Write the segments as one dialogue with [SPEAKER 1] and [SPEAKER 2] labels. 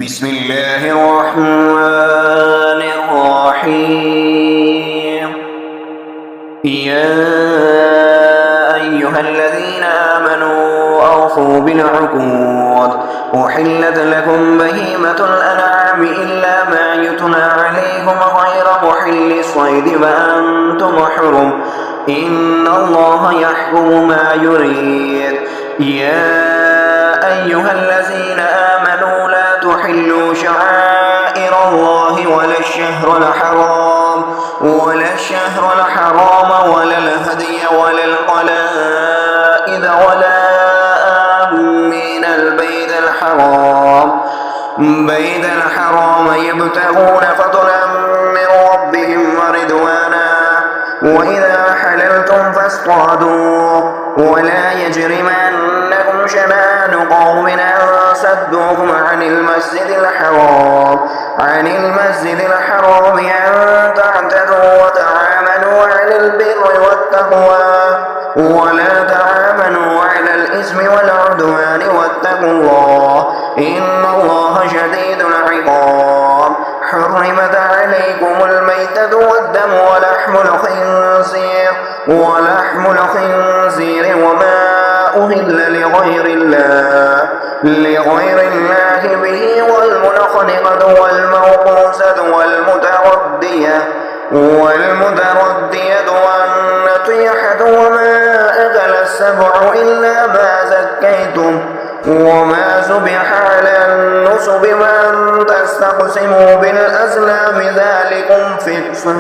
[SPEAKER 1] بسم الله الرحمن الرحيم. يا أيها الذين آمنوا أوفوا بالعقود أحلت لكم بهيمة الأنعام إلا ما يتلى عليكم غير محل الصيد وأنتم حرم إن الله يحكم ما يريد. يا أيها الذين آمنوا لا تحلوا شعائر الله ولا الشهر الحرام ولا الهدي ولا القلائد ولا آمين البيت الحرام يبتغون فضلا من ربهم ورضوانا وإذا حللتم فاصطادوا ولا يجرمنكم شنآن قوم أن صدوكم عن المسجد الحرام أن تعتدوا وتعاملوا على البر والتقوى ولا تعاملوا على الإثم والعدوان واتقوا الله إن الله شديد العقاب. حرمت عليكم الميتة والدم ولحم الخنزير وما أهل لغير الله به والمنخنقة والموقوذة والمتردية والنطيحة وما أكل السبع إلا ما زكيتم وما ذبح على النصب وأن تستقسموا بالأزلام ذلكم فسق.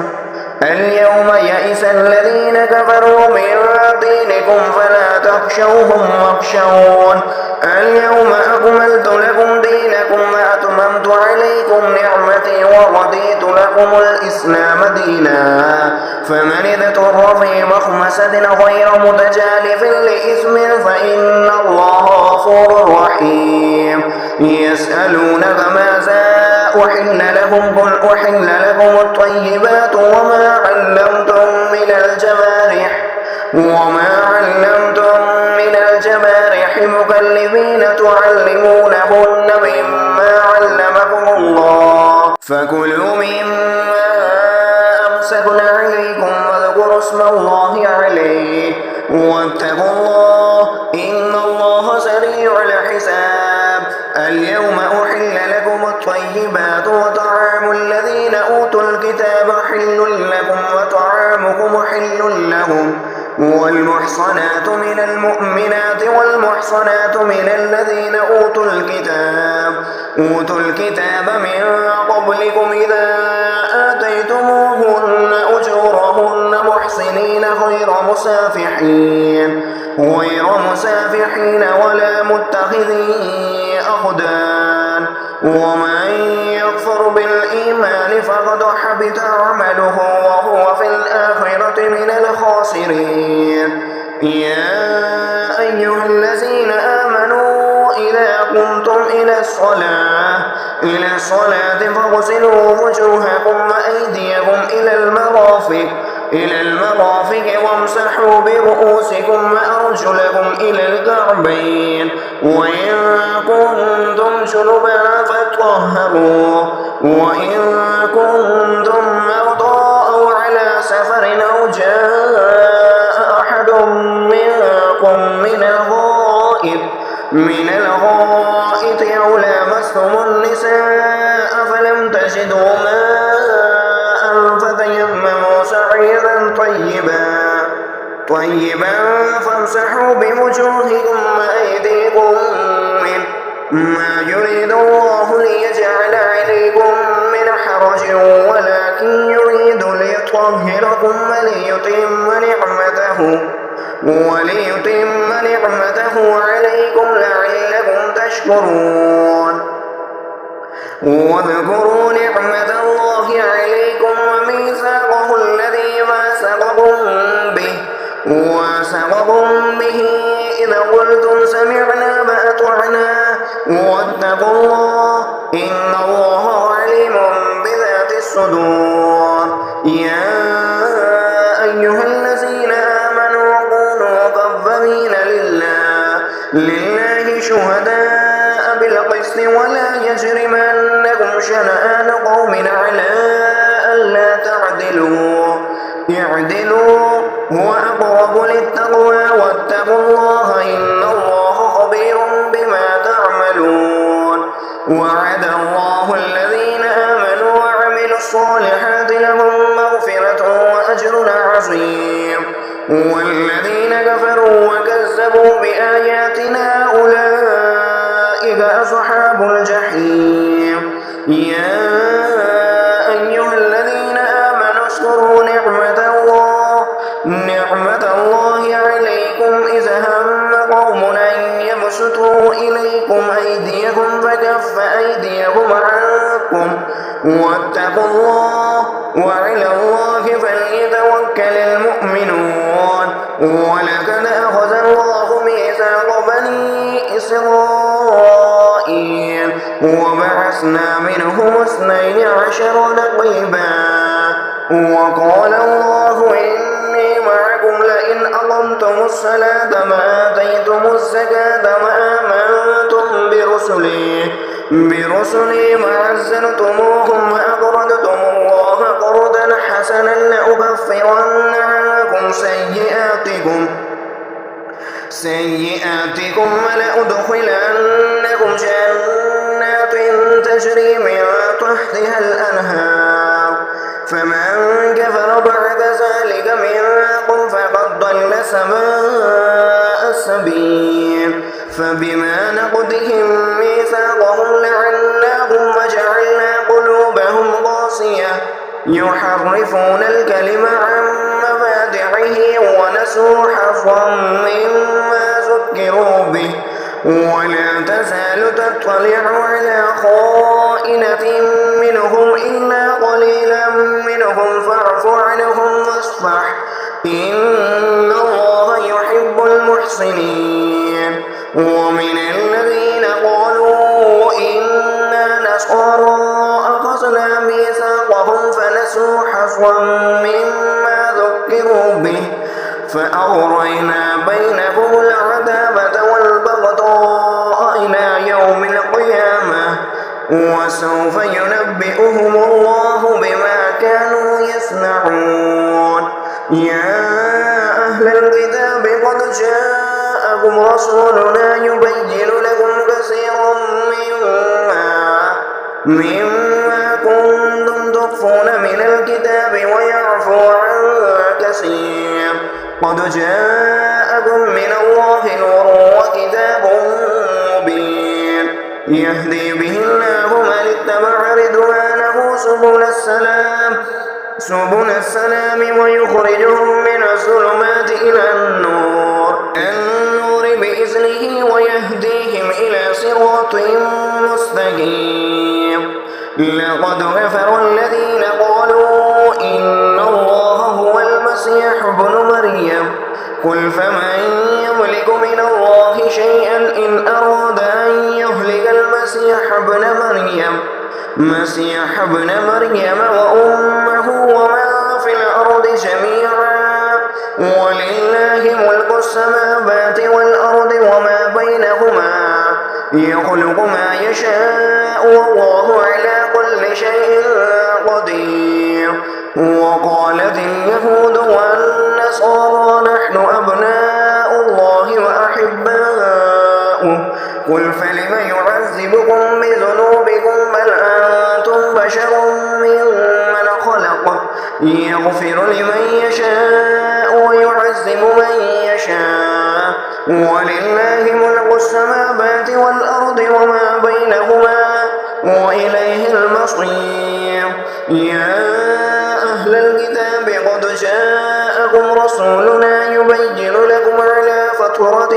[SPEAKER 1] اليوم يئس الذين كفروا من دينكم فلا تخشوهم واخشون. اليوم أكملت لكم دينكم وأتممت عليكم نعمتي ورضيت لكم الإسلام دينا. فمن اضطر في مخمصة غير متجانف لإثم فإن الله غفور رحيم. يسألونك ماذا أحل لكم قل أحل لكم الطيبات وما علمتم من الجوارح مكلبين تعلمونهن مما علمكم الله فكلوا مما أمسكن عليكم واذكروا اسم الله عليه واتقوا الله إن الله سريع الحساب. اليوم أحل لكم الطيبات وطعام الذين أوتوا الكتاب حل لكم وطعامكم حل لهم والمحصنات من المؤمنات والمحصنات من الذين أوتوا الكتاب من قبلكم إذا آتيتموهن أجورهن محصنين غير مسافحين ولا متخذي أخدان. ومن يكفر بالإيمان فقد حبط عمله وهو في الآخرة من الخاسرين. يا أيها الذين آمنوا إذا قمتم إلى الصلاة فاغسلوا وجوهكم وأيديكم إلى المرافق وامسحوا برؤوسكم وأرجلكم إلى الكعبين وإن كنتم جنبا فاطهروا وإن كنتم مرضى أو على سفر أو جاء أحد منكم من الغائط أو لامستم النساء فلم تجدوا ماء فتيمموا صعيدا طيبا فامسحوا بوجوهكم وأيديكم منه ما يريد الله ليجعل عليكم من حرج ولكن يريد ليطهركم وليتم نعمته عليكم لعلكم تشكرون. واذكروا نعمة الله عليكم وميثاقه الذي واثقكم به إذا قلتم سمعنا وأطعنا واتقوا الله إن الله عليم بذات الصدور. يا أيها الذين آمنوا كونوا قوامين لله شهداء بالقسط ولا يجرمن شنآن قوم على ألا تعدلوا اعدلوا هو أقرب للتقوى واتقوا الله إن الله خبير بما تعملون. وعد الله الذين آمنوا وعملوا الصالحات لهم مغفرة وأجر عظيم والذين كفروا وكذبوا بآياتنا أولئك أصحاب الجحيم. يا أيها الذين آمنوا اذكروا نعمة الله عليكم إذ هم قوم أن يبسطوا إليكم أيديهم فكف أيديهم عنكم واتقوا الله وعلى الله فليتوكل المؤمنون. ولقد أخذ الله ميثاق بني إسرائيل وبعثنا منهم 12 نقيبا وقال الله إني معكم لئن أقمتم الصلاة وآتيتم الزكاة وآمنتم برسلي وعزرتموهم وأقرضتم الله قرضا حسنا لأكفرن عنكم سيئاتكم ولأدخلنكم جنات تجري من تحتها الأنهار فمن كفر بعد ذلك منكم فقد ضل سواء السبيل. فبما نقضهم ميثاقهم لعناهم وجعلنا قلوبهم قاسية يحرفون الكلم عن مواضعه ونسوا حظا مما ذكروا به ولا تزال تطلع على خائنة منهم إلا قليلا منهم فاعف عنهم واصفح إن الله يحب المحسنين. ومن الذين قالوا إنا نصارى أخذنا ميثاقهم فنسوا حظا مما ذكروا به فأغرينا بينهم العداوة والبغضاء إلى يوم القيامة وسوف ينبئهم الله بما كانوا يصنعون. يا أهل الكتاب قد جاءكم رسولنا يبين لكم كثيرا مما كنتم تخفون من الكتاب ويعفو عن كثير. قد جاءكم من الله نور وكتاب مبين يهدي به الله من اتبع رضوانه سبل السلام ويخرجهم من الظلمات إلى النور بإذنه ويهديهم إلى صراط مستقيم. لقد كفر الذين قالوا إن الله هو المسيح ابن مريم قل فمن يملك من الله شيئا إن أراد أن يهلك المسيح ابن مريم وأمه ومن في الأرض جميعا ولله ملك السماوات والأرض وما بينهما يخلق ما يشاء والله على كل شيء قدير. وقالت اليهود والنصارى نحن أبناء الله وأحباؤه قل فلم يعذبكم بذنوبكم بل أنتم بشر ممن خلق يغفر لمن يشاء ويعذب من يشاء ولله ملك السماوات والأرض وما بينهما وإليه المصير. يا أهل الكتاب قد جاءكم رسولنا يبين لكم على فترة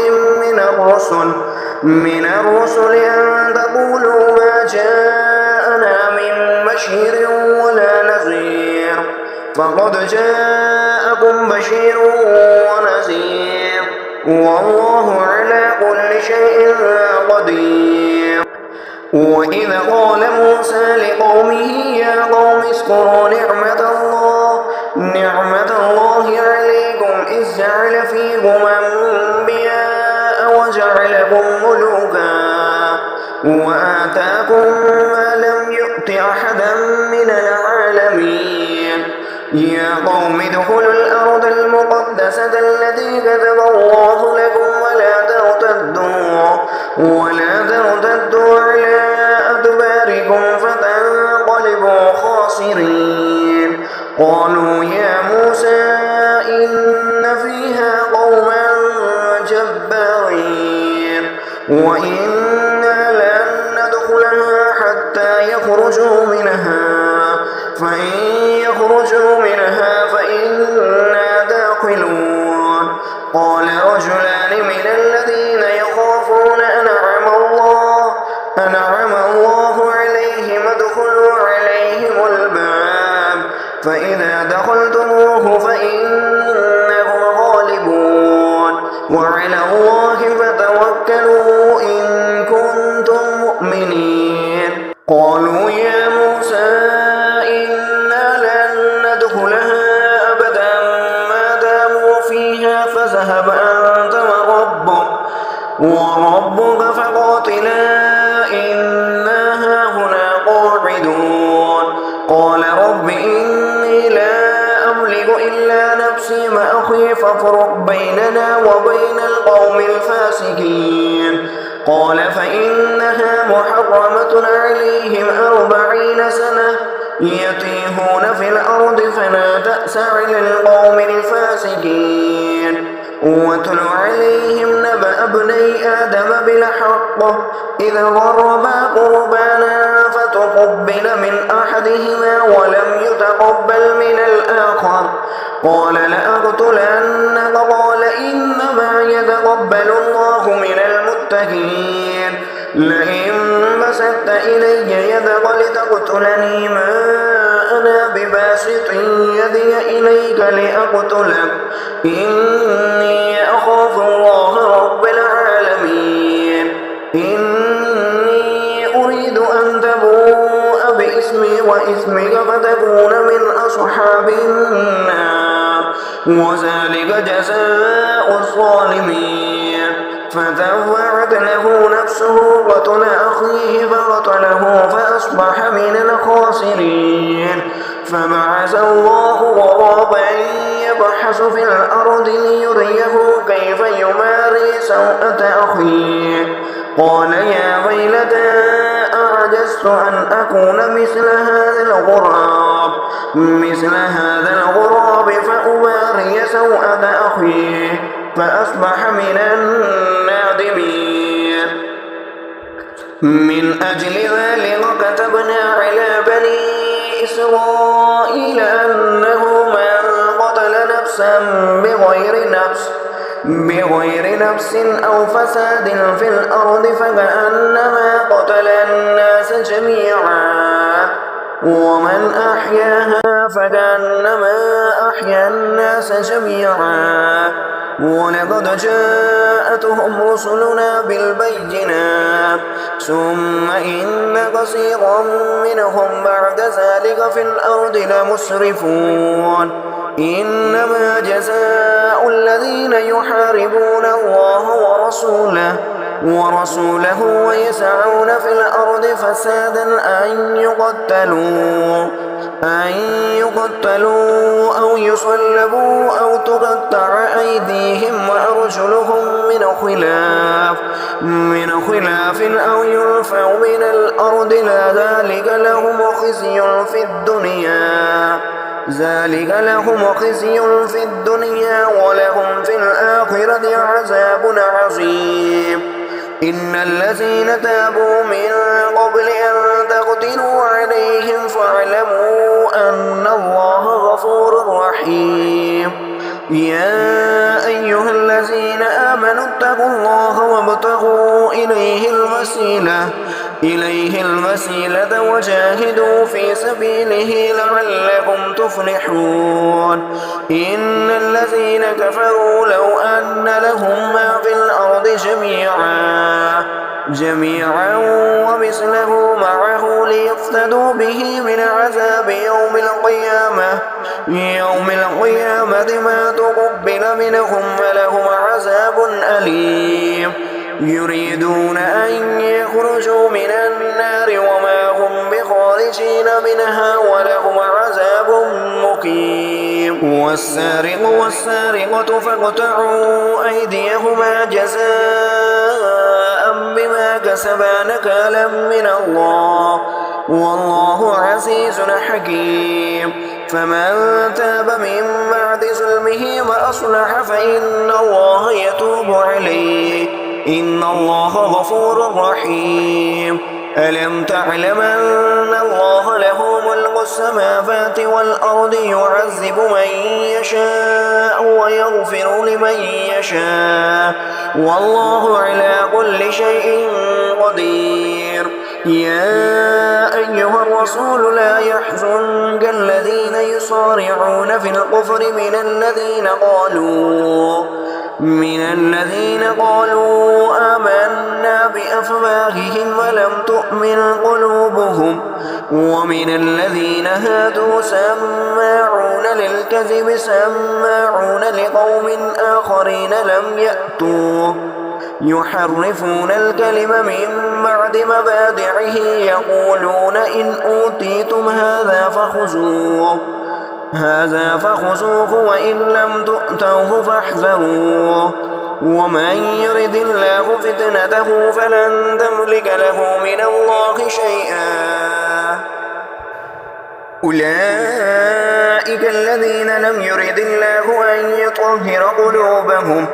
[SPEAKER 1] من الرسل أن تقولوا ما جاءنا من بشير ولا نذير فقد جاءكم بشير ونذير والله على كل شيء قدير. وإذ قال موسى لقومه يا قوم اذكروا نعمة الله عليكم إذ جعل فيكم أنبياء وجعلكم ملوكا وآتاكم ما لم يؤت يؤت أحدا من العالمين يا قوم ادخلوا الأرض المقدسة التي كتب الله لكم ولا ترتدوا على أدباركم فتنقلبوا خاسرين قالوا يا موسى إن فيها قوما جبارين وإنا لن ندخلها حتى يخرجوا منها فإن يخرجوا منها فإنا داخلون قال رجلان من الذين يخافون أنعم الله عليهم ادخلوا عليهم الباب فإذا دخلتموه فإنكم غالبون وعلى الله فتوكلوا إن كنتم مؤمنين قالوا يا موسى إنا لن ندخلها أبدا ما داموا فيها فاذهب أنت وربك فقاتلا إنا هاهنا قاعدون قال رب إني لا أملك إلا نفسي وأخي فافرق بيننا وبين القوم الفاسقين قال فإنها محرمة عليهم 40 سنة يتيهون في الأرض فلا تأس على القوم الفاسقين واتل عليهم نبأ ابني آدم بالحق إذ قربا قربانا فتقبل من أحدهما ولم يتقبل من الآخر قال لأقتلنك قال إنما يتقبل الله من المتقين لئن بسطت إلي يدك لتقتلني ما أنا بباسط يدي إليك لأقتلك إني أخاف الله رب العالمين إني أريد أن تبوء باسمي واسمك فتكون من أصحاب النار وذلك جزاء الظالمين فتوعت له نفسه قتل أخيه فقتله فأصبح من الخاسرين فبعث الله غرابا يبحث في الأرض ليريه كيف يماري سوءة أخيه قال يا ويلتى أعجزت أن أكون مثل هذا الغراب فأماري سوءة أخيه فأصبح من النادمين من أجل ذلك كتبنا على بني إسرائيل أنه من قتل نفسا بغير نفس أو فساد في الأرض فكأنما قتل الناس جميعا ومن أحياها فكأنما أحيا الناس جميعا ولقد جاءتهم رسلنا بالبينات ثم إن كثيرا منهم بعد ذلك في الأرض لمسرفون إنما جزاء الذين يحاربون الله ورسوله ويسعون في الأرض فسادا أن يقتلوا أو يصلبوا أو تقطع أيديهم وأرجلهم من خلاف أو ينفوا من الأرض ذلك لهم خزي في الدنيا ولهم في الآخرة عذاب عظيم إن الذين تابوا من قبل أن تقدروا عليهم فاعلموا أن الله غفور رحيم يا أيها الذين آمنوا اتقوا الله وابتغوا إليه المسيلة وجاهدوا في سبيله لعلكم تفلحون إن الذين كفروا لو أن لهم ما في الأرض جميعا ومثله معه ليفتدوا به من عذاب يوم القيامة ما تقبل منهم ولهم عذاب أليم يريدون أن يخرجوا من النار وما هم بخارجين خالدين منها ولهم عذاب مقيم. والسارق والسارقة فاقطعوا أيديهما جزاء بما كسبا نكالا من الله والله عزيز حكيم. فمن تاب من بعد ظلمه وأصلح فإن الله يتوب عليه إن الله غفور رحيم. ألم تعلم أن الله له ملك السماوات والأرض يعذب من يشاء ويغفر لمن يشاء والله على كل شيء قدير. يا أيها الرسول لا يحزنك الذين يصارعون في الكفر من الذين قالوا آمنا بأفواههم ولم تؤمن قلوبهم ومن الذين هادوا سماعون للكذب سماعون لقوم آخرين لم يأتوا يحرفون الكلم من بعد مبادعه يقولون إن أوتيتم هذا فخذوه وإن لم تؤتوه فاحذروه ومن يرد الله فتنته فلن تملك له من الله شيئا. أولئك الذين لم يرد الله أن يطهر قلوبهم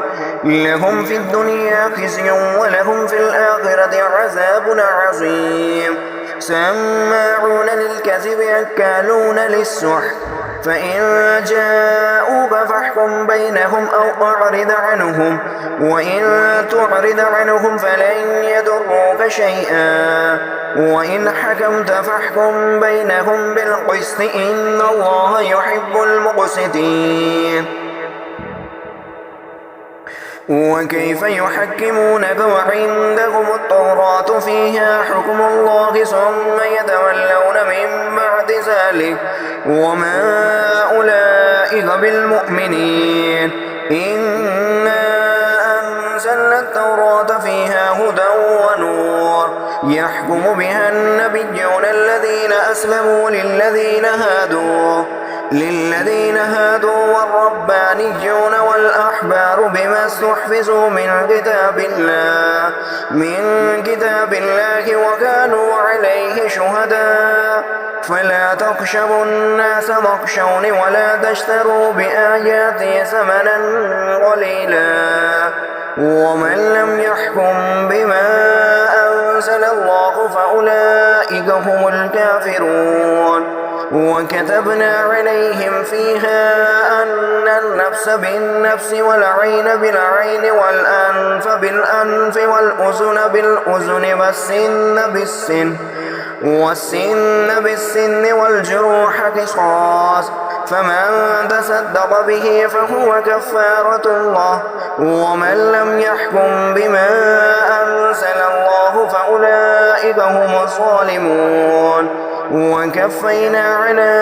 [SPEAKER 1] لهم في الدنيا خزي ولهم في الآخرة عذاب عظيم. سماعون للكذب أكالون للسحت فإن جاءوك فاحكم بينهم أو أعرض عنهم وإن تعرض عنهم فلن يضروك شيئا وإن حكمت فاحكم بينهم بالقسط إن الله يحب المقسطين. وكيف يحكمونك وعندهم التوراة فيها حكم الله ثم يتولون من بعد ذلك وما أولئك بالمؤمنين. إنا أنزلنا التوراة فيها هدى ونور يحكم بها النبيون الذين أسلموا للذين هادوا والربانيون والأحبار بما استحفظوا من كتاب الله وكانوا عليه شهداء فلا تخشوا الناس واخشوني ولا تشتروا بآياتي ثمنا قليلا ومن لم يحكم بما أنزل الله فأولئك هم الكافرون. وكتبنا عليهم فيها أن النفس بالنفس والعين بالعين والأنف بالأنف والأذن بالأذن والسن بالسن والجروح قصاص فمن تصدق به فهو كفارة الله ومن لم يحكم بما أنزل الله فأولئك هم الظالمون. وكفينا على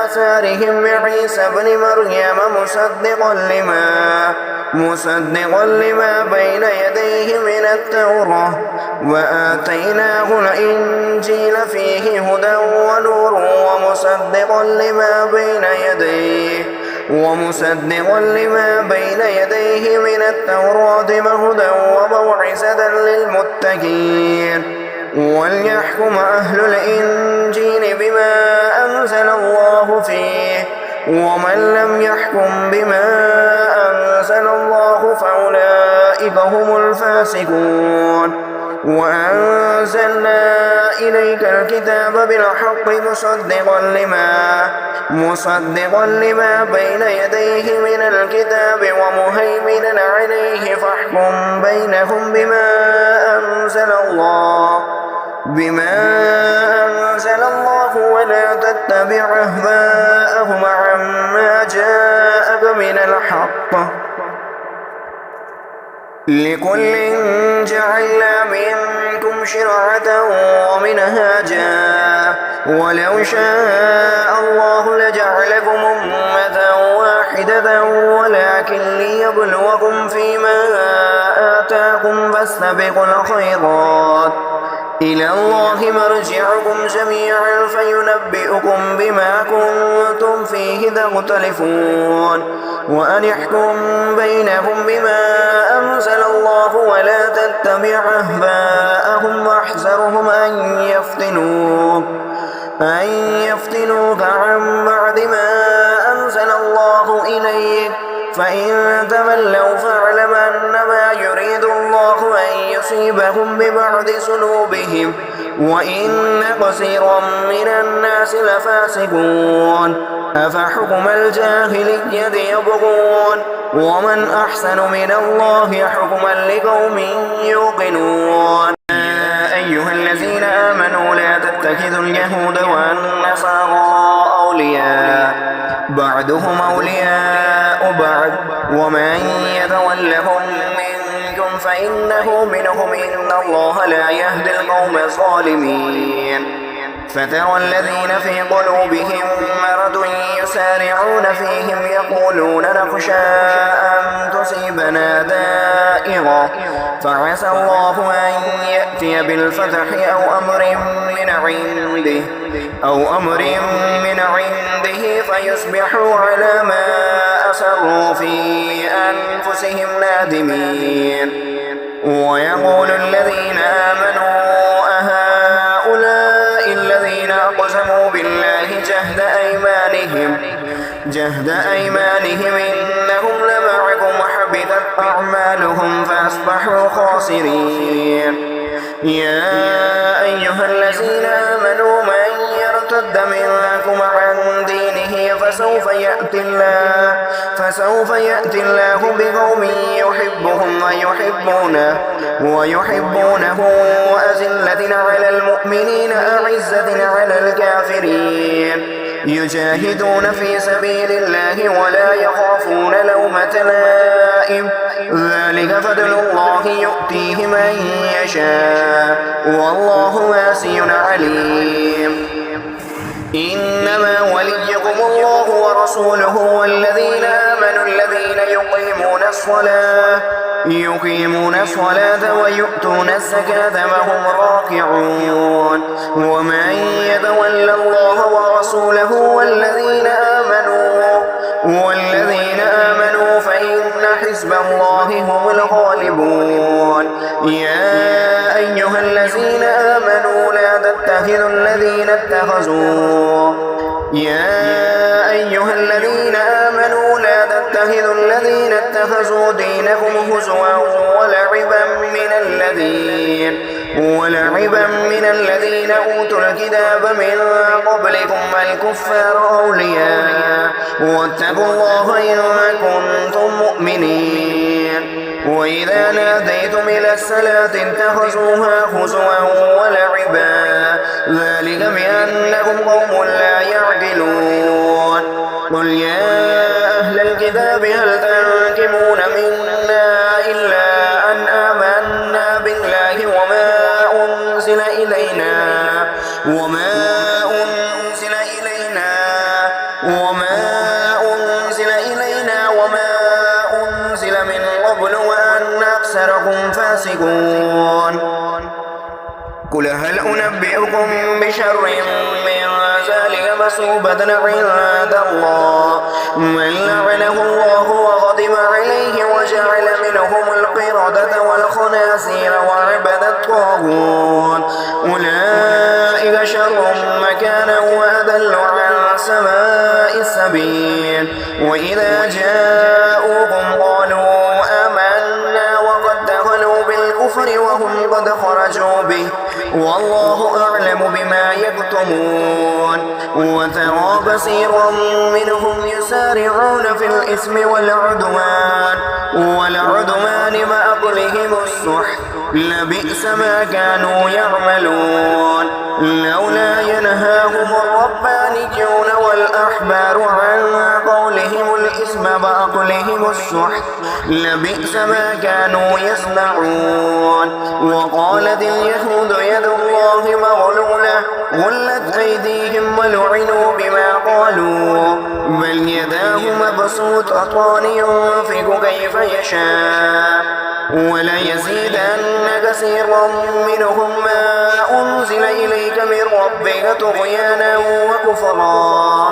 [SPEAKER 1] آثارهم بعيسى ابن مريم مصدقا لما بين يديه من التوراة وآتيناه الإنجيل فيه هدى ونور ومصدقا لما بين يديه من التوراة وهدى وموعظة للمتقين. وليحكم أهل الإنجيل بما أنزل الله فيه ومن لم يحكم بما أنزل الله فأولئك هم الفاسقون. وأنزلنا إليك الكتاب بالحق مصدقا لما بين يديه من الكتاب ومهيمنا عليه فاحكم بينهم بما أنزل الله ولا تتبع أهواءهم عما جاءك من الحق لكل جعلنا منكم شرعة ومنهاجا ولو شاء الله لجعلكم أمة واحدة ولكن ليبلوكم فيما آتاكم فاستبقوا الخيرات إلى الله مرجعكم جميعا فينبئكم بما كنتم فيه تختلفون وأن يحكم بينهم بما أنزل الله ولا تتبع أهواءهم واحذرهم أن يفتنوك عن بعد ما أنزل الله إليك فإن تولوا فاعلم أنما يريد الله أن يصيبهم ببعض ذنوبهم وإن كثيرا من الناس لفاسقون أفحكم الجاهلية يبغون ومن أحسن من الله حكما لقوم يوقنون. أيها الذين آمنوا لا تتخذوا اليهود والنصارى أولياء بعضهم أولياء بعض ومن يتولهم منكم فإنه منهم إن الله لا يهدي القوم الظالمين. فترى الذين في قلوبهم مرض يسارعون فيهم يقولون نخشى أن تصيبنا دائرة فعسى الله أن يأتي بالفتح أو أمر من عنده فيصبحوا على ما أسروا في أنفسهم نادمين. ويقول الذين آمنوا أهؤلاء الذين أقسموا بالله جهد أيمانهم إنهم لمعكم وحبطت أعمالهم فأصبحوا خاسرين. يا أيها الذين آمنوا من يرتد منكم عن دينه فسوف يأتي الله بقوم يحبهم ويحبونه أذلة على المؤمنين أعزة على الكافرين يجاهدون في سبيل الله ولا يخافون لومة لائم ذلك فضل الله يؤتيه من يشاء والله واسع عليم. إنما وليكم الله ورسوله والذين آمنوا الذين يقيمون الصلاة ويؤتون الزكاة وهم راكعون. ومن يتول الله ورسوله والذين آمنوا فإن حزب الله هم الغالبون. يا أيها الذين آمنوا لا تتخذوا الذين اتخذوا دينكم هزوا ولعبا من الذين أوتوا الكتاب من قبلكم والكفار أولياء واتقوا الله إن كنتم مؤمنين. وإذا ناديتم إلى الصلاة اتخذوها هزوا ولعبا ذلك بأنكم قوم لا يعقلون. قل يا أهل الكتاب هل تنقمون منا إلا أن آمنا بالله وما أنزل إلينا وما أنزل من قبل وأن أكثركم فاسقون. قل هل أنبئكم بشر من ذلك مثوبة عند الله من لعنه الله وغضب عليه وجعل منهم القردة والخنازير وعبد الطاغوت أولئك شر مكانا وأضل عن سواء السبيل. وإذا جاءوكم قالوا آمنا وقد دخلوا بالكفر وهم قد خرجوا به والله أعلم بما يكتمون. وترى كثيرا منهم يسارعون في الإثم والعدوان وأكلهم السحت لبئس ما كانوا يعملون. لولا ينهاهم الربانيون والأحبار عن قولهم الإثم وأكلهم السحت لبئس ما كانوا يصنعون. وقالت اليهود يد الله مغلولة غلت أيديهم ولعنوا بما قالوا بل يداه مبسوطتان ينفق كيف يشاء وليزيدن كثيرا منهم ما أنزل إليك من ربك طغيانا وكفرا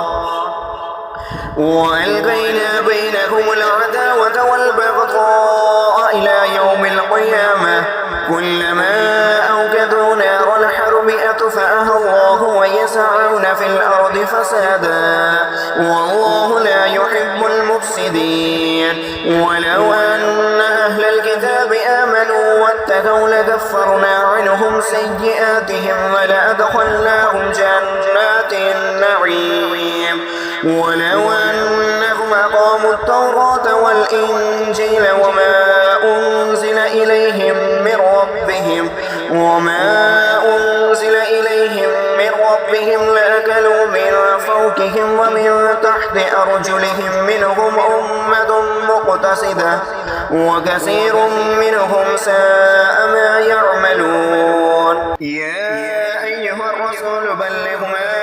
[SPEAKER 1] وألقينا بينهم العداوة والبغضاء إلى يوم القيامة كلما أوقدوا نار الحرب أطفأها الله ويسعون في الأرض فسادا والله لا يحب المفسدين ولو أن أهل الكتاب آمنوا واتقوا لكفرنا عنهم سيئاتهم ولأدخلناهم جنات النعيم ولو أنهم أقاموا التوراة والإنجيل وما أنزل إليهم من ربهم لأكلوا من فوقهم ومن تحت أرجلهم منهم أمة مقتصدة وكثير منهم ساء ما يعملون يا أيها الرسول بلغ ما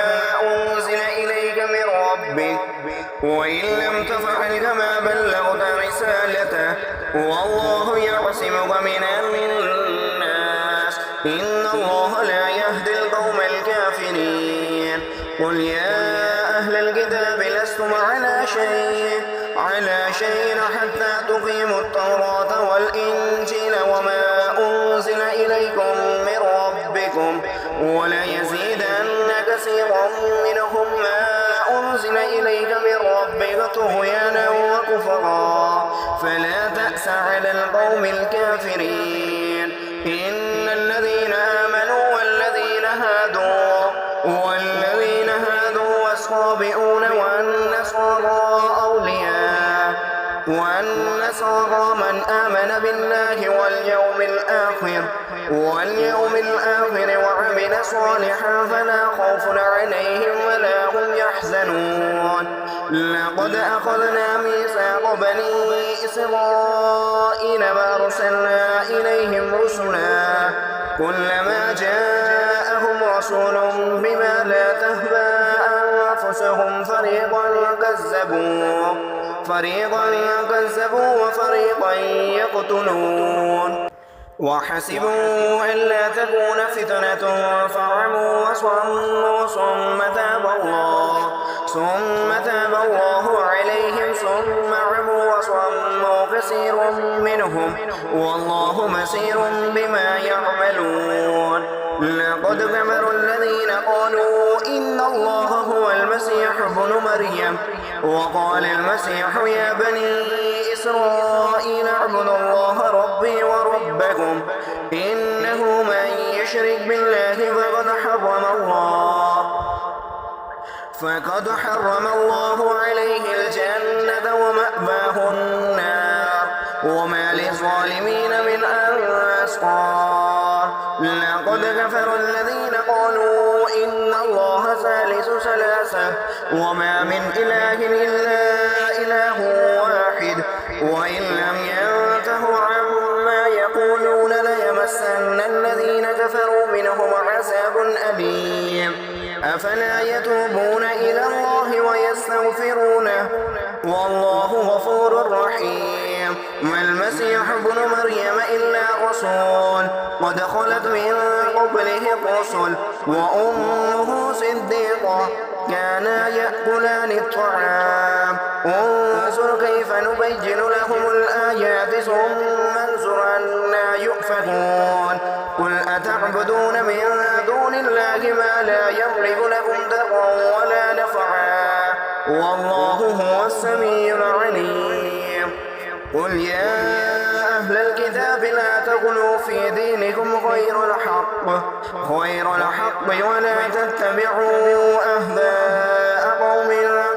[SPEAKER 1] أنزل إليك من ربك وإن لم تفعل كما بلغت رسالته والله يعصمك من الناس إن الله لا يهدي القوم الكافرين قل يا أهل الكتاب لستم على شيء حتى تقيموا التوراة والإنجيل وما أنزل إليكم من ربكم وليزيدن كثيرا منهم ما أنزل إليك من ربك طغيانا وكفرا فلا تأس على القوم الكافرين إن الذين آمنوا والذين هادوا والصابئون والنصارى من آمن بالله واليوم الآخر وعمل صالحا فلا خوف عليهم ولا هم يحزنون لقد أخذنا ميثاق بني إسرائيل وأرسلنا إليهم رسلا كلما جاءهم رسول بما لا تهوى أنفسهم فريقا كذبوا وفريقا يقتلون وحسبوا ألا تكون فتنة فعموا وصموا ثم تاب الله عليهم ثم عموا وصموا كثير منهم والله بصير بما يعملون لقد كفر الذين قالوا إن الله هو المسيح ابن مريم وقال المسيح يا بني إسرائيل اعبدوا الله ربي وربكم إنه من يشرك بالله فقد حرم الله عليه الجنة ومأواه النار وما للظالمين من أنصار لقد كفر الذين قالوا إن الله ثالث ثلاثة وما من إله إلا إله واحد وإن لم ينتهوا عما يقولون ليمسن الذين كفروا منهم عذاب أليم أفلا يتوبون إلى الله ويستغفرونه والله غفور رحيم ما المسيح ابن مريم إلا رسول قد خلت من قبله الرسل وأمه صديقة كانا يأكلان الطعام انظر كيف نبين لهم الآيات ثم انظر أنا يؤفكون قل أتعبدون من دون الله ما لا يملك لكم ضرا ولا نفعا والله هو السميع العليم قل يا أهل الكتاب لا تغلوا في دينكم غير الحق ولا تتبعوا أهواء قوم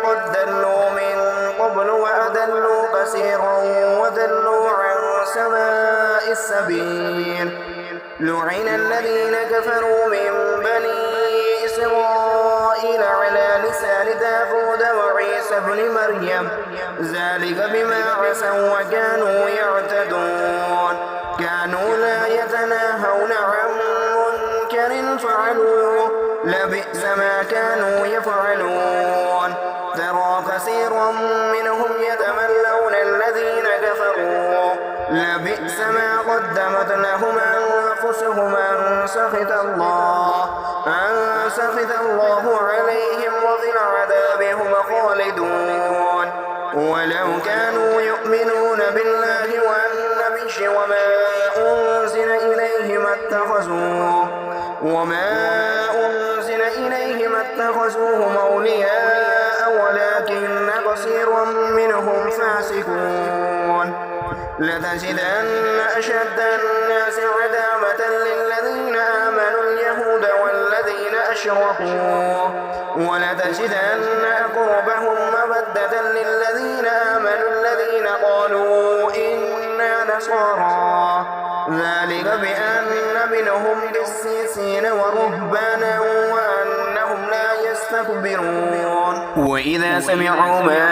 [SPEAKER 1] قد ضلوا من قبل وأضلوا كثيرا وضلوا عن سواء السبيل لعن الذين كفروا من بني إسرائيل على لسان داود وعيسى بن مريم ذلك بما عصوا وكانوا يعتدون كانوا لا يتناهون عن منكر فعلوه لبئس ما كانوا يفعلون ترى كثيرا منهم يتمنون الذين كفروا لبئس ما قدمت لهم أنفسهم أن سخط الله عليهم وفي العذاب هم خالدون ولو كانوا يؤمنون بالله والنبي وما أنزل إليهم اتخذوهم أولياء ولكن كثيرا منهم فاسقون لتجدن أشد الناس عداوة للذين آمنوا اليهود والذين أشركوا ولتجدن أقربهم مودة للذين آمنوا الذين قالوا إنا نصارى ذلك بأن منهم قسيسين ورهبانا وأنهم لا يستكبرون وإذا سمعوا ما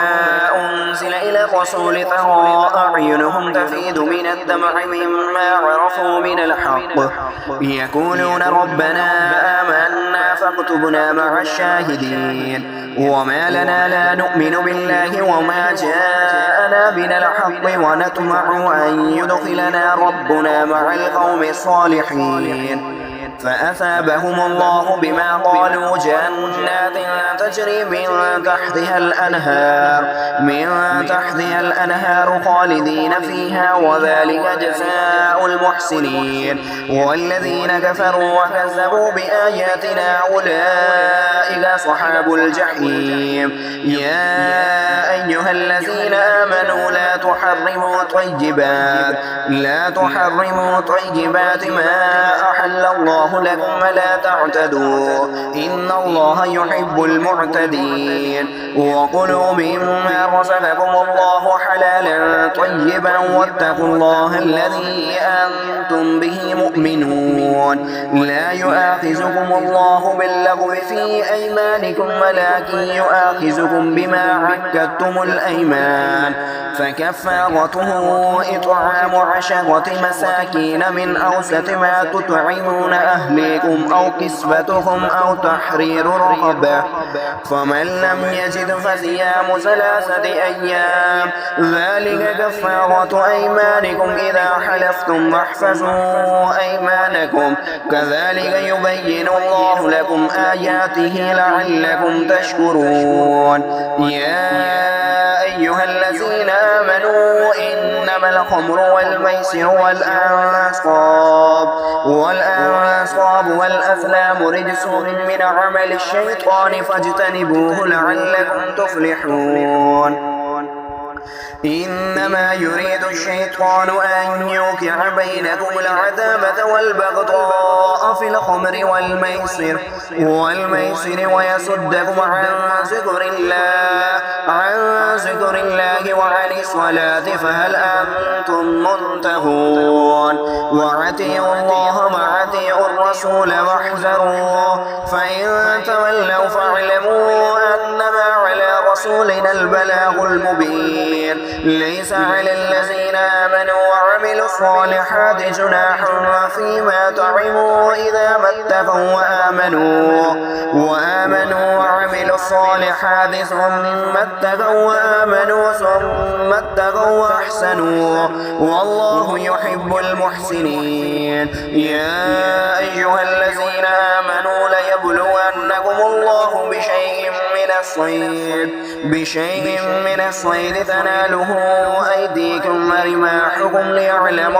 [SPEAKER 1] أنزل إلى الرسول ترى أعينهم تفيض من الدمع مما عرفوا من الحق يقولون ربنا آمنا فاكتبنا مع الشاهدين وما لنا لا نؤمن بالله وما جاءنا من الحق ونطمع أن يدخلنا ربنا مع القوم الصالحين فأثابهم الله بما قالوا جنات تجري من تحتها الأنهار خالدين فيها وذلك جزاء المحسنين والذين كفروا وكذبوا بآياتنا أولئك أصحاب الجحيم يا أيها الذين آمنوا لا تحرموا طيبات ما أحل الله لكم ولا تعتدوا إن الله يحب المعتدين وكلوا مما رزقكم الله حلالا طيبا واتقوا الله الذي أنتم به مؤمنون لا يؤاخذكم الله باللغو في أيمانكم ولكن يؤاخذكم بما عقدتم الأيمان فكفارته إطعام 10 مساكين من أوسط ما تطعمون أهليكم أو كسوتهم أو تحرير رقبة فمن لم يجد فصيام 3 أيام ذلك كفارة أيمانكم إذا حلفتم واحفظوا أيمانكم كذلك يبين الله لكم آياته لعلكم تشكرون يا أيها الذين آمنوا إنما الخمر والميسر والأنصاب والأزلام رجس من عمل الشيطان فاجتنبوه لعلكم تفلحون إنما يريد الشيطان أن يوقع بينكم العداوة والبغضاء في الخمر والميسر ويصدكم عن ذكر الله وعن الصلاة فهل أنتم منتهون وأطيعوا الله وأطيعوا الرسول واحذروا فإن تولوا فاعلموا أنما على رسولنا البلاغ المبين ليس على الذين آمنوا وعملوا الصالحات جناح فيما طعموا إذا ما اتقوا وآمنوا وعملوا الصالحات ثم اتقوا وأحسنوا والله يحب المحسنين يا أيها الذين آمنوا ليبلونكم الله بشيء من الصيد تناله أيديكم ورماحكم ليعلم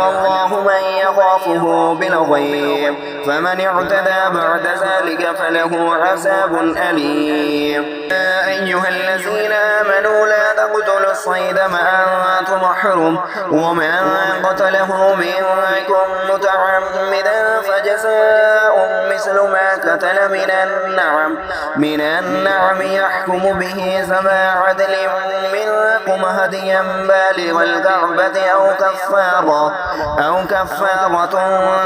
[SPEAKER 1] الله من يخافه بالغيب فمن اعتدى بعد ذلك فله عذاب أليم يا أيها الذين آمنوا لا تقتلوا الصيد ما أنتم حرم ومن قتله منكم متعمدا فجزاء مثل ما قتل من النعم يحكم به ذوى عدل منكم هديا بالغ الكعبة أو كفارة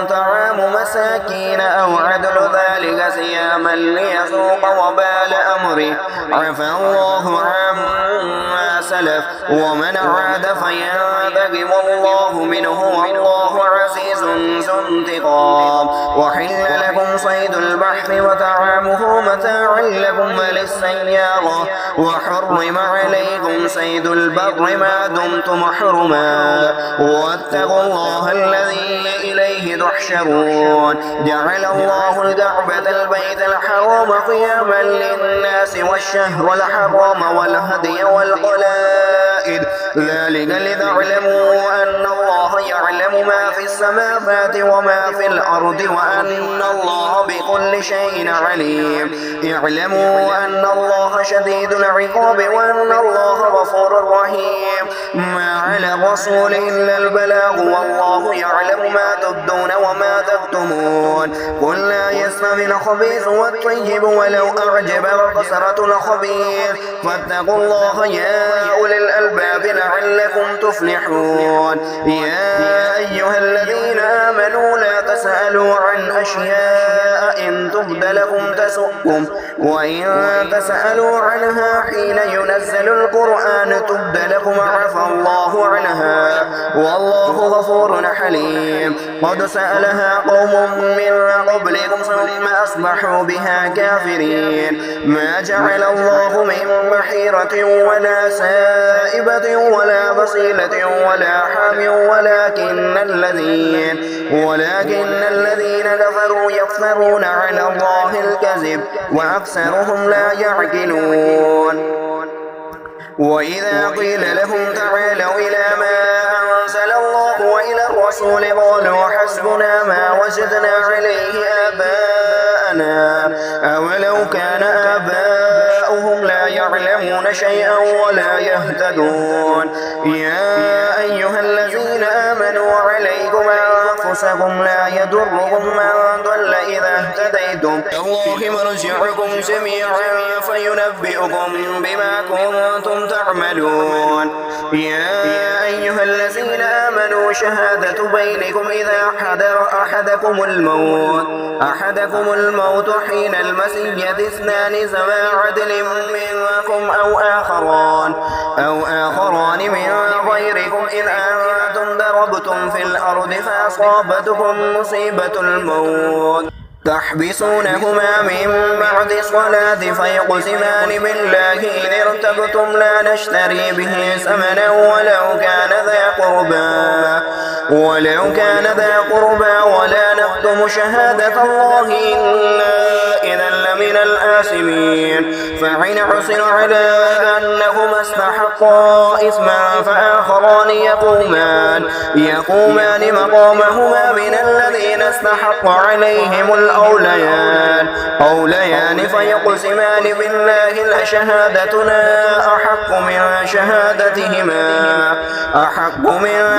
[SPEAKER 1] طعام مساكين أو عدل ذلك صياما ليذوق وبال أمره عفى الله عما سلف ومن عاد فينتقم الله منه والله عزيز ذو انتقام وحل لكم صيد البحر وطعامه متاعا لعلكم للسيارة وحرم عليكم صيد البر ما دمتم حرما واتقوا الله الذي إليه تحشرون جعل الله الكعبة البيت الحرام قياما للناس والشهر الحرام والهدي والقلائد ذلك لتعلموا أن الله يعلم ما في السماوات وما في الأرض وأن الله بكل شيء عليم اعلموا أن الله شديد العقاب وأن الله غفور رحيم ما على الرسول إلا البلاغ والله يعلم ما تبدون وما تكتمون قل لا يستوي الخبيث والطيب ولو أعجب كثرة الخبيث فاتقوا الله يا أولي الألباب لعلكم تفلحون يا أيها الذين آمنوا لا تسألوا عن أشياء إن تبد لكم تسؤكم وإن تسألوا عنها حين ينزل القرآن تبد لكم عفى الله عنها والله غفور حليم قد سألها قوم من قبلكم ثم أصبحوا بها كافرين ما جعل الله من بحيرة ولا سائبة ولا بصيلة ولا حام ولكن الذين كفروا يفترون على الله الكذب وأكثرهم لا يعقلون وإذا قيل لهم تعالوا إلى ما أنزل الله وإلى الرسول قالوا حسبنا ما وجدنا عليه آباءنا أولو كان آباؤهم لا يعلمون شيئا ولا يهتدون يا أيها الذين آمنوا عليكم أنفسكم لا يضركم من ضل إذا اهتديتم الله مرجعكم جميعا فينبئكم بما كنتم تعملون يا أيها الذين آمنوا شهادة بينكم إذا حضر أحدكم الموت حين المسية اثنان ذوى عدل منكم أو آخران من غيركم إذ أنتم ضربتم في الأرض فأصابتكم مصيبة الموت تحبسونهما من بعد الصلاة فيقسمان بالله إن ارتبتم لا نشتري به ثمنا ولو كان ذا قربى ولا نكتم شهادة الله إنا إذا لمن الآثمين فإن عثر على أنهما استحقا إثما فآخران يقومان مقامهما من الذين استحق عليهم الأوليان فيقسمان بالله لشهادتنا أحق من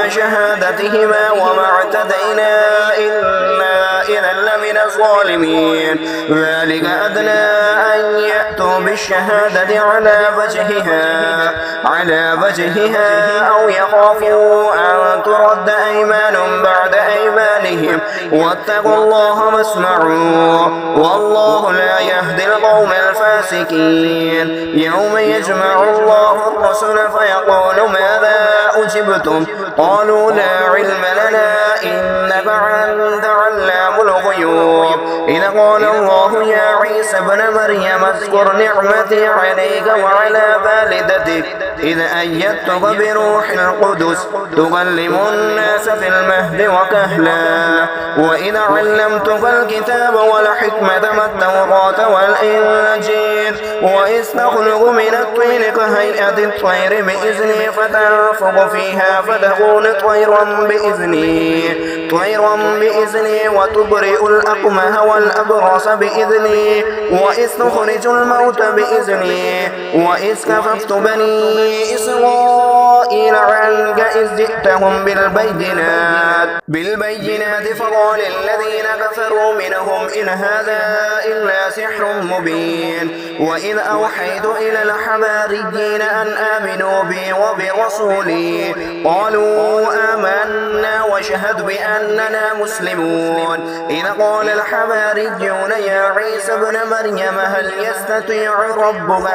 [SPEAKER 1] شهادتهما وما اعتدينا إنا إذا لمن الظالمين ذلك أدنى أن يأتوا بالشهادة على وجهها أو يخافوا أن ترد أيمان بعد أيمانهم واتقوا الله واسمعوا والله لا يهدي القوم الفاسقين يوم يجمع الله الرسل فيقول ماذا أجبتم قالوا لا علم لنا إنك أنت علام الغيوب إذ قال الله يا عيسى ابن مريم اذكر نعمتي عليك وعلى والدتك إذ أيدتك بروح القدس تكلم الناس في المهد وكهلا وإذ علمتك الكتاب والحكمة والتوراة والإنجيل وإذ تخلق من الطين كهيئة الطير بإذني فتنفخ فيها فتكون طيرا بإذني وتبرئ الأكمه والأبرص بإذني وإذ تخرج الموت بإذني وإذ كففت بني إسرائيل عنك إذ جئتهم بالبينات فقال الذين كفروا منهم إن هذا إلا سحر مبين وإذ وإذ أوحيت إلى الحواريين أن آمنوا بي وبرسولي قالوا آمنا واشهد بأننا مسلمون إذ قال الحواريون يا عيسى ابن مريم هل يستطيع ربك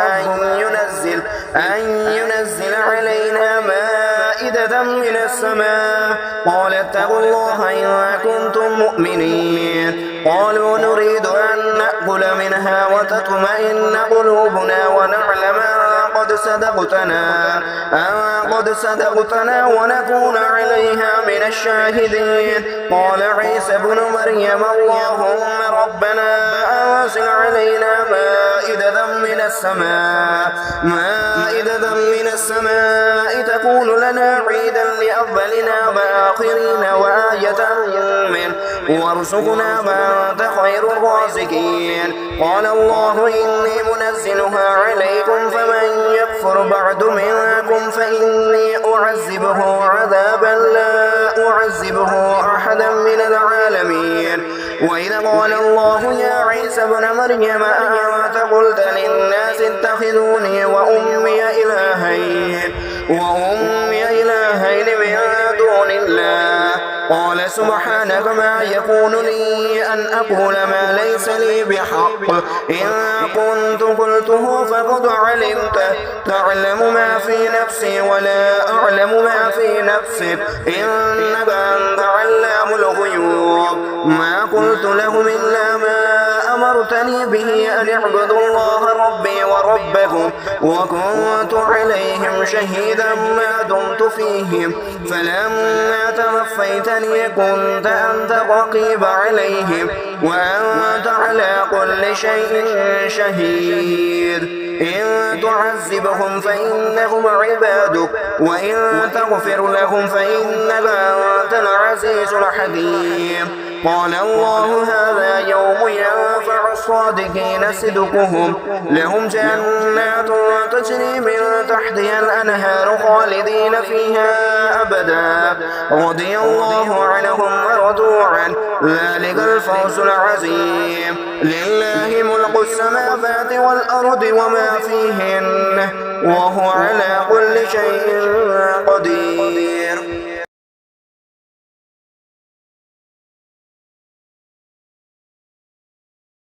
[SPEAKER 1] أن ينزل علينا مائدة من السماء قال اتقوا الله إن كنتم مؤمنين قالوا نريد أن نأكل منها وتطمئن قلوبنا ونعلم قد صدقتنا ونكون عليها من الشاهدين قال عيسى ابن مريم اللهم ربنا أنزل علينا مائدة من السماء تكون لنا عيدا لأولنا وآخرنا وآية منه وارزقنا وأنت خير الرازقين قال الله إني منزلها عليكم فمن يكفر بعد منكم فإني أعذبه عذابا لا أعذبه أحدا من العالمين وإذا قال الله يا عيسى ابن مريم أأنت قلت للناس اتخذوني وأمي إلهين من دون الله قال سبحانك ما يكون لي أن أقول ما ليس لي بحق إن كنت قلته فقد علمته تعلم ما في نفسي ولا أعلم ما في نفسك إنك أنت علام الغيوب ما قلت لهم إلا ما أمرتني به أن اعبدوا الله ربي وربكم وكنت عليهم شهيدا ما دمت فيهم فلما توفيتني كنت أنت رقيب عليهم وأنت على كل شيء شهيد إن تعذبهم فإنهم عبادك وإن تغفر لهم فإنك أنت العزيز الحكيم قال الله هذا يوم ينفع الصادقين صدقهم لهم جنات تجري من تحتها الأنهار خالدين فيها أبدا رضي الله عنهم ورضوا عنه ذلك الفوز العظيم لله ملك السماوات والأرض وما فيهن وهو على كل شيء قدير